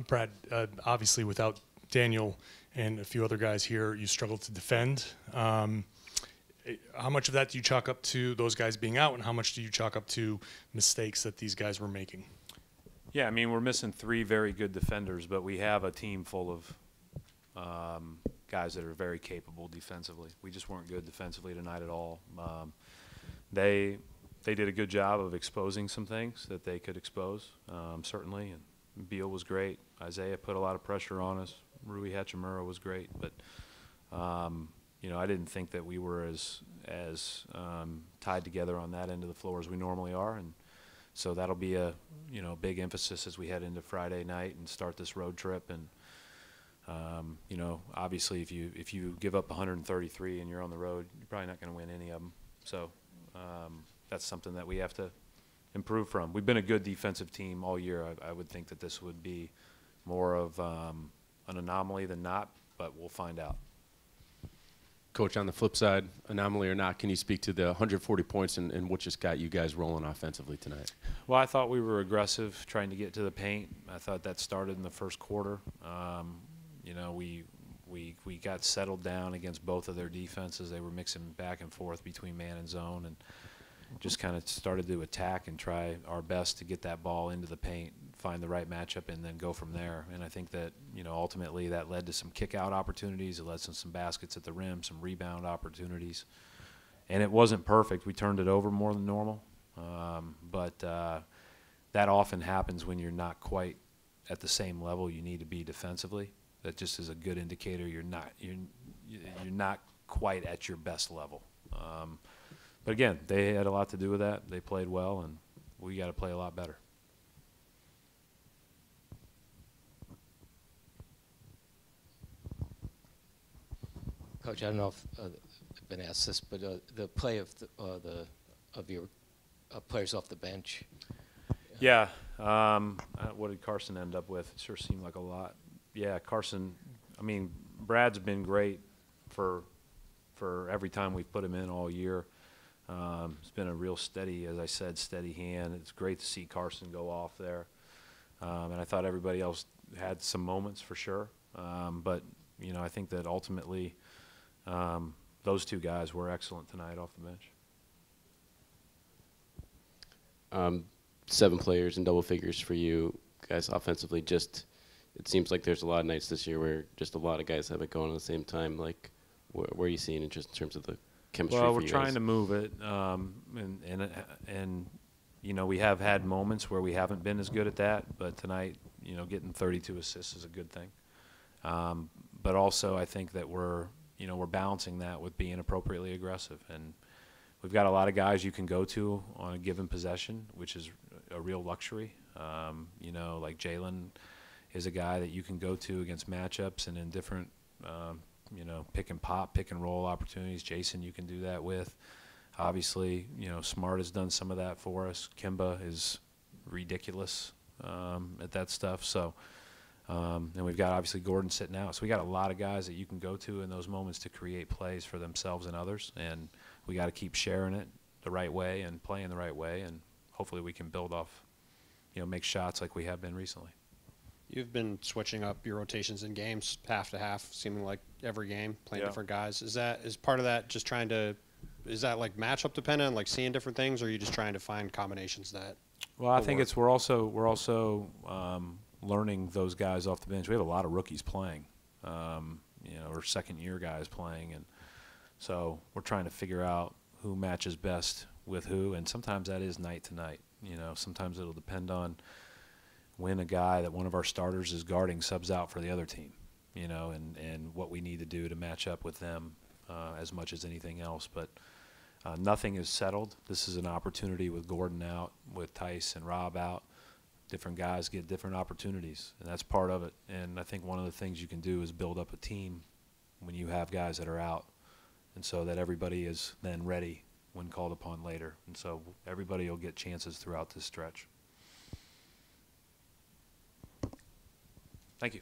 Brad, obviously without Daniel and a few other guys here, you struggled to defend. How much of that do you chalk up to those guys being out, and how much do you chalk up to mistakes that these guys were making? Yeah, I mean, we're missing 3 very good defenders, but we have a team full of guys that are very capable defensively. We just weren't good defensively tonight at all. They did a good job of exposing some things that they could expose, certainly. And Beal was great. Isaiah put a lot of pressure on us. Rui Hachimura was great, but you know, I didn't think that we were as tied together on that end of the floor as we normally are, and so that'll be a big emphasis as we head into Friday night and start this road trip. And you know, obviously, if you give up 133 and you're on the road, you're probably not going to win any of them. So that's something that we have to improve from. We've been a good defensive team all year. I would think that this would be more of an anomaly than not, but we'll find out. Coach, on the flip side, anomaly or not, can you speak to the 140 points and what just got you guys rolling offensively tonight? Well, I thought we were aggressive, trying to get to the paint. I thought that started in the first quarter. You know, we got settled down against both of their defenses. They were mixing back and forth between man and zone, and just kind of started to attack and try our best to get that ball into the paint, find the right matchup, and then go from there. And I think that, you know, ultimately that led to some kick-out opportunities. It led to some baskets at the rim, some rebound opportunities. And it wasn't perfect. We turned it over more than normal. But that often happens when you're not quite at the same level you need to be defensively. That just is a good indicator you're not quite at your best level. But again, they had a lot to do with that. They played well, and we got to play a lot better. Coach, I don't know if I've been asked this, but the play of your players off the bench. Yeah. What did Carson end up with? It sure seemed like a lot. Yeah, Carson. I mean, Brad's been great for every time we've put him in all year. It's been a real steady, as I said, steady hand. It's great to see Carson go off there. And I thought everybody else had some moments for sure. But, you know, I think that ultimately those 2 guys were excellent tonight off the bench. 7 players in double figures for you guys offensively. Just, it seems like there's a lot of nights this year where just a lot of guys have it going at the same time. Like, where are you seeing it just in terms of the chemistry? Well, for we're you trying guys? to move it, and you know, we have had moments where we haven't been as good at that. But tonight, you know, getting 32 assists is a good thing. But also, I think that we're balancing that with being appropriately aggressive, and we've got a lot of guys you can go to on a given possession, which is a real luxury. You know, like Jalen is a guy that you can go to against matchups and in different, you know, pick and pop, pick and roll opportunities. Jason, you can do that with. Obviously, you know, Smart has done some of that for us. Kimba is ridiculous at that stuff. So, and we've got obviously Gordon sitting out. So we got a lot of guys that you can go to in those moments to create plays for themselves and others. And we got to keep sharing it the right way and playing the right way. And hopefully we can build off, you know, make shots like we have been recently. You've been switching up your rotations in games half to half, seeming like every game, playing different guys. Is part of that just trying to, is that like matchup dependent, like seeing different things, or are you just trying to find combinations that? Well, I think we're also learning those guys off the bench. We have a lot of rookies playing, you know, or second-year guys playing, and so we're trying to figure out who matches best with who, and sometimes that is night to night. You know, sometimes it'll depend on when a guy that one of our starters is guarding subs out for the other team, you know, and what we need to do to match up with them as much as anything else. But nothing is settled. This is an opportunity with Gordon out, with Tice and Rob out. Different guys get different opportunities, and that's part of it. And I think one of the things you can do is build up a team when you have guys that are out, and so that everybody is then ready when called upon later. And so everybody will get chances throughout this stretch. Thank you.